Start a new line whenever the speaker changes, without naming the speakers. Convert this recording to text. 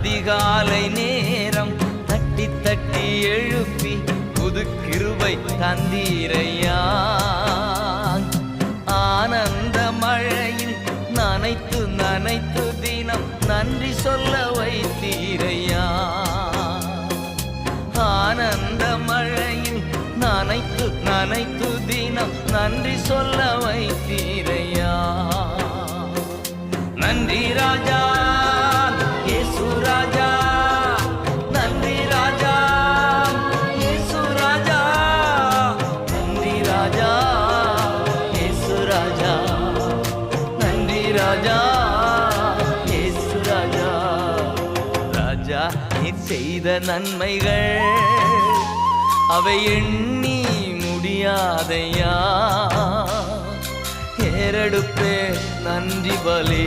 அதிகாலை நேரம் தட்டி தட்டி எழுப்பி புது கிருபை தந்தீரையா. ஆனந்த மழையில் நனைத்து நனைத்து தினம் நன்றி சொல்ல வைத்தீரையா. ஆனந்த மழையில் நனைத்து நனைத்து தினம் நன்றி சொல்ல வைத்தீரையா. நன்றி ராஜா இயேசு ராஜா, நன்றி ராஜா இயேசு ராஜா, நன்றி ராஜா இயேசு ராஜா, நன்றி ராஜா இயேசு ராஜா. ராஜா நீர் செய்த நன்மைகள் அவை எண்ணி முடியாதையா. ஏறெடுப்பே நன்றி பலே.